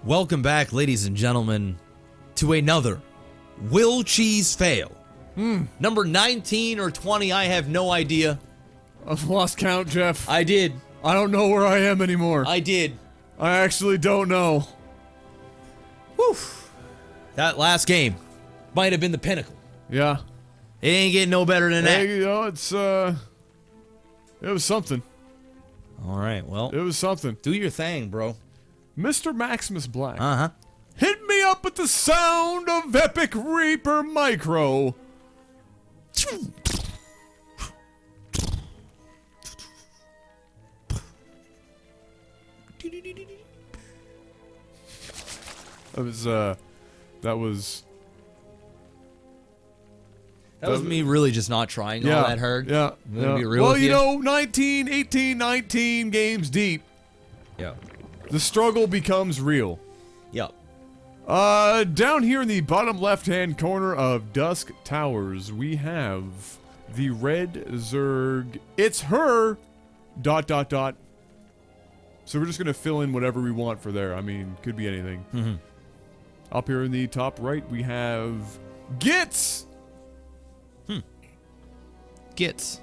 Welcome back, ladies and gentlemen, to another Will Cheese Fail. Number 19 or 20, I have no idea. I've lost count, Jeff. I did. I don't know where I am anymore. I did. I actually don't know. Whew. That last game might have been the pinnacle. Yeah. It ain't getting no better than that. Hey, you know, it was something. All right, well. It was something. Do your thing, bro. Mr. MaximusBlack. Uh-huh. Hit me up with the sound of Epic Reaper Micro. That was me really just not trying all that hard. Yeah. I'm gonna be real well, with you know, 19 games deep. Yeah. The struggle becomes real. Yep. Down here in the bottom left-hand corner of Dusk Towers, we have the red Zerg. It's her... ... So we're just gonna fill in whatever we want for there. I mean, could be anything. Mm-hmm. Up here in the top right, we have... Gits! Gits.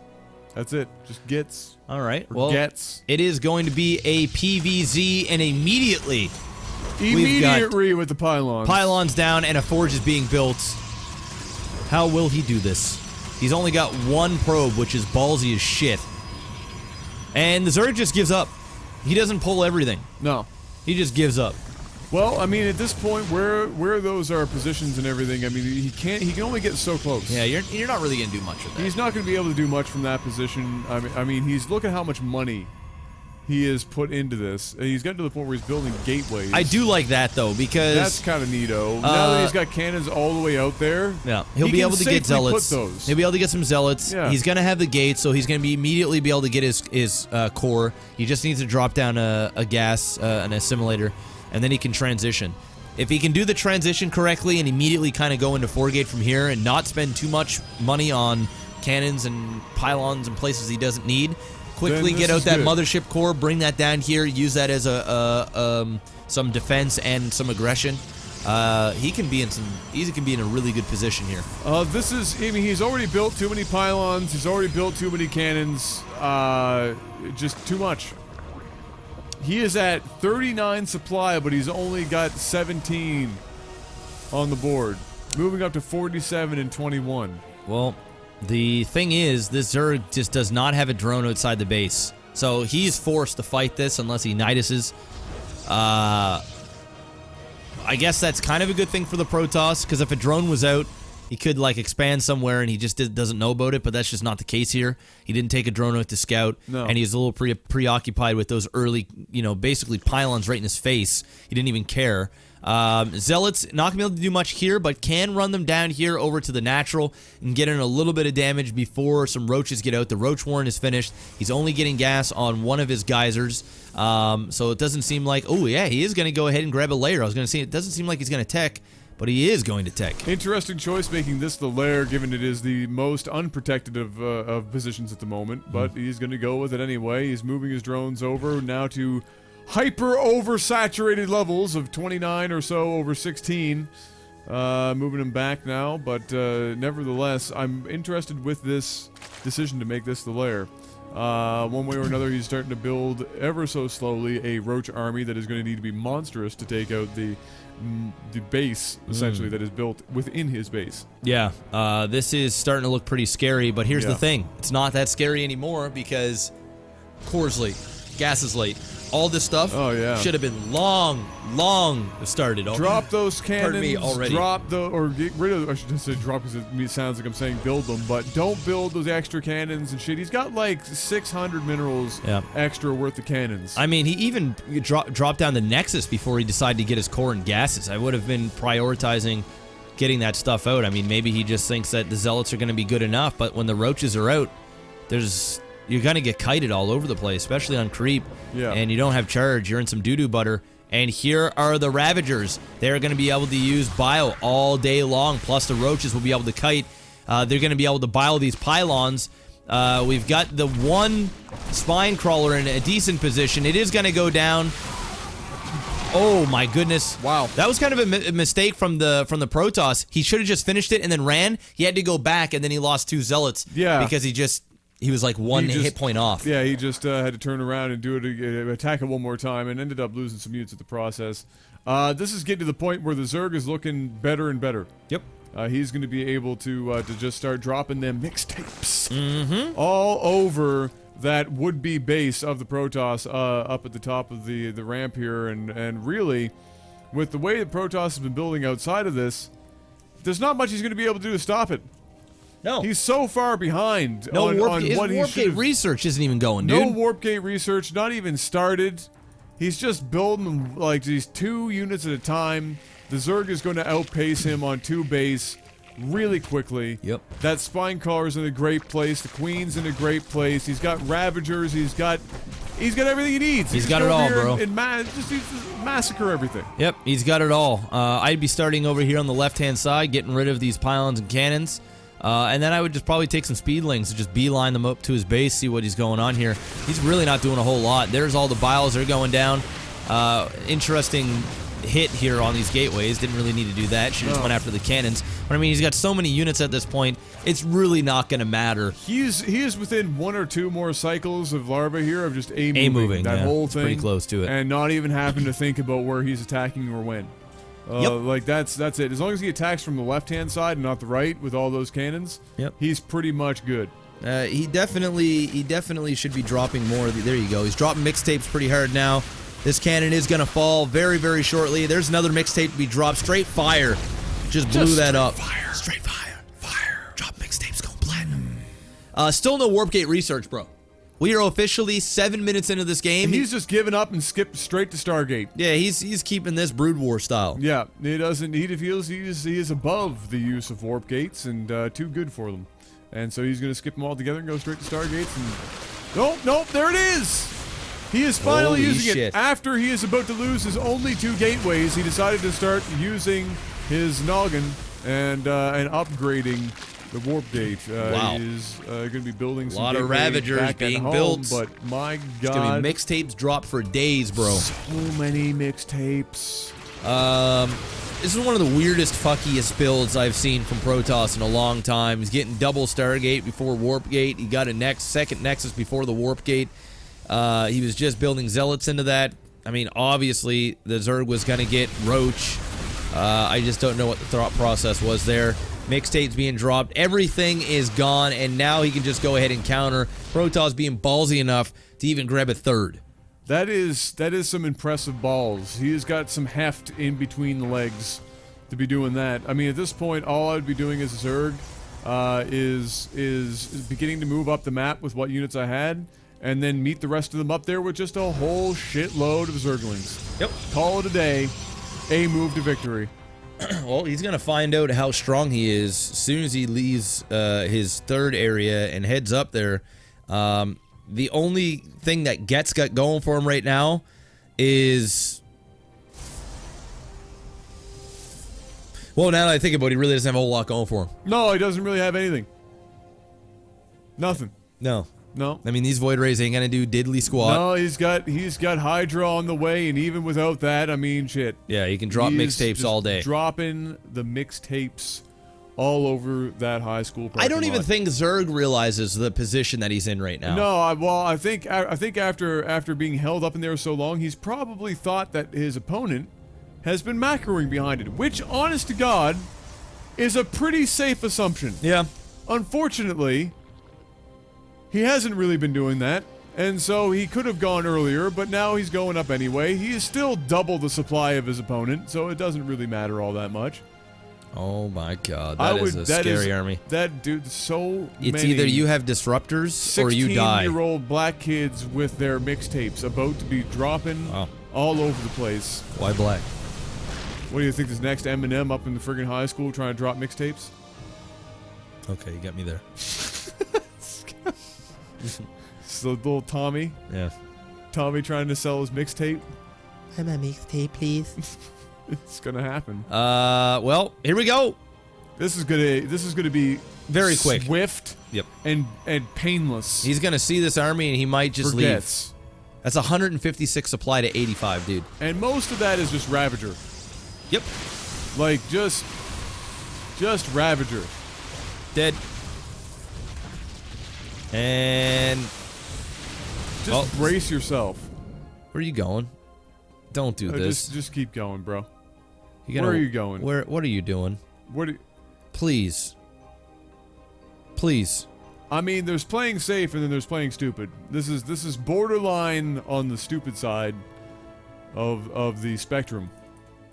That's it. Just Gits. All right. Or Well, Gets. it is going to be a PVZ, and immediately with the pylons. Pylons down, and a forge is being built. How will he do this? He's only got one probe, which is ballsy as shit. And the Zerg just gives up. He doesn't pull everything. No. He just gives up. Well, I mean, at this point, where those are positions and everything, I mean, he can only get so close. Yeah, you're not really gonna do much with that. He's not going to be able to do much from that position. I mean, look at how much money he has put into this. And he's gotten to the point where he's building gateways. I do like that though, because that's kind of neato. Now that he's got cannons all the way out there, yeah, he'll be able to get zealots. Put those. He'll be able to get some zealots. Yeah. He's gonna have the gates, so he's gonna immediately be able to get his core. He just needs to drop down a gas, an assimilator, and then he can transition. If he can do the transition correctly and immediately kind of go into 4-gate from here and not spend too much money on cannons and pylons and places he doesn't need, quickly get out that mothership core, bring that down here, use that as some defense and some aggression. He can be in a really good position here. I mean, he's already built too many pylons. He's already built too many cannons. Just too much. He is at 39 supply, but he's only got 17 on the board. Moving up to 47 and 21. Well, the thing is, this Zerg just does not have a drone outside the base. So he's forced to fight this unless he Niduses. I guess that's kind of a good thing for the Protoss, because if a drone was out, he could, like, expand somewhere and he just doesn't know about it, but that's just not the case here. He didn't take a drone out to scout, and he's a little preoccupied with those early, you know, basically pylons right in his face. He didn't even care. Zealots, not going to be able to do much here, but can run them down here over to the natural and get in a little bit of damage before some roaches get out. The roach warren is finished. He's only getting gas on one of his geysers, so it doesn't seem like... Oh, yeah, he is going to go ahead and grab a layer. I was going to say, it doesn't seem like he's going to tech, but he is going to tech. Interesting choice making this the lair, given it is the most unprotected of positions at the moment, but he's going to go with it anyway. He's moving his drones over now to hyper oversaturated levels of 29 or so over 16. Moving him back now, but nevertheless, I'm interested with this decision to make this the lair. One way or another, he's starting to build ever so slowly a roach army that is going to need to be monstrous to take out the base, essentially, that is built within his base. Yeah, this is starting to look pretty scary, but here's the thing. It's not that scary anymore because core's late, gas is late. All this stuff should have been long started. Drop those cannons, already. or get rid of, I should just say drop because it sounds like I'm saying build them, but don't build those extra cannons and shit. He's got like 600 minerals extra worth of cannons. I mean, he even dropped down the Nexus before he decided to get his core and gases. I would have been prioritizing getting that stuff out. I mean, maybe he just thinks that the Zealots are going to be good enough, but when the roaches are out, you're going to get kited all over the place, especially on creep, and you don't have charge. You're in some doo-doo butter. And here are the Ravagers. They're going to be able to use bio all day long, plus the roaches will be able to kite. They're going to be able to bio these pylons. We've got the one spine crawler in a decent position. It is going to go down. Oh my goodness! Wow. That was kind of a mistake from the Protoss. He should have just finished it and then ran. He had to go back, and then he lost 2 zealots. Yeah. Because he was like one hit point off. Yeah, he just had to turn around and do it, attack it one more time, and ended up losing some units at the process. This is getting to the point where the Zerg is looking better and better. Yep. He's going to be able to just start dropping them mixtapes all over that would-be base of the Protoss up at the top of the ramp here, and really, with the way the Protoss has been building outside of this, there's not much he's going to be able to do to stop it. No. He's so far behind on what he warp should gate have. research isn't even going, dude. No warp gate research, not even started. He's just building like these 2 units at a time. The Zerg is going to outpace him on 2 base really quickly. Yep. That spine collar's in a great place. The Queen's in a great place. He's got Ravagers. He's got everything he needs. He's got it all, bro. And just massacre everything. Yep, he's got it all. I'd be starting over here on the left-hand side, getting rid of these pylons and cannons. And then I would just probably take some speedlings and just beeline them up to his base, see what he's going on here. He's really not doing a whole lot. There's all the biles. They're going down. Interesting hit here on these gateways. Didn't really need to do that. Should have just went after the cannons. But I mean, he's got so many units at this point. It's really not going to matter. He is within 1 or 2 more cycles of Larva here of just A-moving. That whole thing. Pretty close to it. And not even having to think about where he's attacking or when. Like that's it. As long as he attacks from the left-hand side and not the right with all those cannons, he's pretty much good. He definitely should be dropping more. There you go. He's dropping mixtapes pretty hard now. This cannon is going to fall very, very shortly. There's another mixtape to be dropped. Straight fire. Just blew that up. Straight fire. Fire. Drop mixtapes, go platinum. Still no warp gate research, bro. We are officially 7 minutes into this game. He's just given up and skipped straight to Stargate. Yeah, he's keeping this Brood War style. Yeah, he doesn't. He feels he is above the use of warp gates and too good for them, and so he's gonna skip them all together and go straight to Stargates. And nope, there it is. He is finally using it after he is about to lose his only 2 gateways. He decided to start using his noggin and upgrading the warp gate. Wow. He is going to be building some a lot of Ravagers being built. But my God, it's gonna be mixtapes drop for days, bro. So many mixtapes. This is one of the weirdest, fuckiest builds I've seen from Protoss in a long time. He's getting double Stargate before warp gate. He got a second Nexus before the warp gate. He was just building zealots into that. I mean, obviously, the Zerg was going to get Roach. I just don't know what the thought process was there. Mixtapes being dropped. Everything is gone, and now he can just go ahead and counter. Protoss being ballsy enough to even grab a 3rd. That is some impressive balls. He has got some heft in between the legs to be doing that. I mean, at this point, all I would be doing as a Zerg is beginning to move up the map with what units I had, and then meet the rest of them up there with just a whole shitload of Zerglings. Yep. Call it a day. A move to victory. Well, he's going to find out how strong he is as soon as he leaves his 3rd area and heads up there. The only thing that Get's got going for him right now is... Well, now that I think about it, he really doesn't have a whole lot going for him. No, he doesn't really have anything. Nothing. No. No. I mean, these Void Rays ain't gonna do diddly squat. No, he's got Hydra on the way, and even without that, I mean, shit. Yeah, he can drop mixtapes all day. Dropping the mixtapes all over that high school parking I don't even lot. think Zerg realizes the position that he's in right now. No, I think after being held up in there so long, he's probably thought that his opponent has been macroing behind it, which, honest to God, is a pretty safe assumption. Yeah. Unfortunately, he hasn't really been doing that, and so he could have gone earlier, but now he's going up anyway. He is still double the supply of his opponent, so it doesn't really matter all that much. Oh my God, that is a scary army. That dude, so it's many either you have disruptors or you die. 16-year-old black kids with their mixtapes about to be dropping all over the place. Why black? What do you think? This next Eminem up in the friggin' high school trying to drop mixtapes? Okay, you got me there. So little Tommy. Yeah. Tommy trying to sell his mixtape. Have my mixtape, please. It's gonna happen. Well, here we go. This is gonna be very quick, swift. Yep. And painless. He's gonna see this army and he might just leave. That's 156 supply to 85, dude. And most of that is just Ravager. Yep. Like, just Ravager. Dead. And... Just brace yourself. Where are you going? Don't do this. Just keep going, bro. Where are you going? What are you doing? Please. Please. I mean, there's playing safe and then there's playing stupid. This is borderline on the stupid side of the spectrum.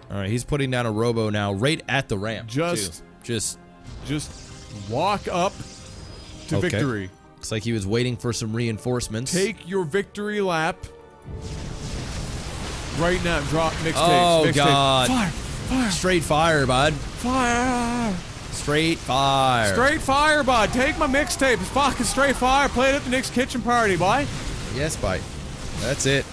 All right, he's putting down a robo now, right at the ramp. Just walk up to victory. Looks like he was waiting for some reinforcements. Take your victory lap. Right now, drop mixtapes. Oh, God. Fire! Straight fire, bud. Fire! Straight fire. Straight fire, bud. Take my mixtape. It's fucking straight fire. Play it at the next kitchen party, boy. Yes, bite. That's it.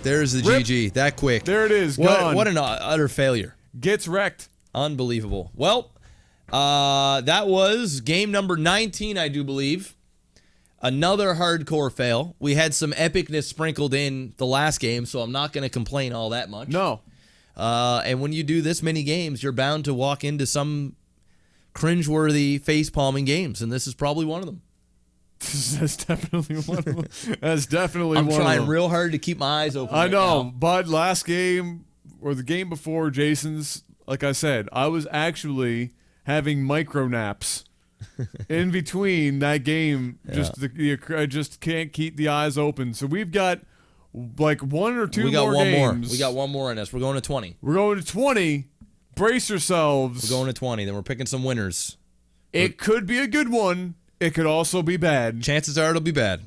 There's the Rip. GG. That quick. There it is. Gone. What an utter failure. Gets wrecked. Unbelievable. Well, that was game number 19, I do believe. Another hardcore fail. We had some epicness sprinkled in the last game, so I'm not going to complain all that much. No. And when you do this many games, you're bound to walk into some cringeworthy face-palming games, and this is probably one of them. That's definitely one of them. That's definitely I'm one of them. I'm trying real hard to keep my eyes open. I know, now. Bud, last game, or the game before Jason's, like I said, I was actually having micro naps in between that game. Yeah. I just can't keep the eyes open. So we've got like one or two more games. We got one more. We got one more in us. We're going to 20. We're going to 20. Brace yourselves. We're going to 20. Then we're picking some winners. It could be a good one. It could also be bad. Chances are it'll be bad.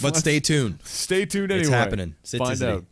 But stay tuned. Stay tuned anyway. It's happening. Find out.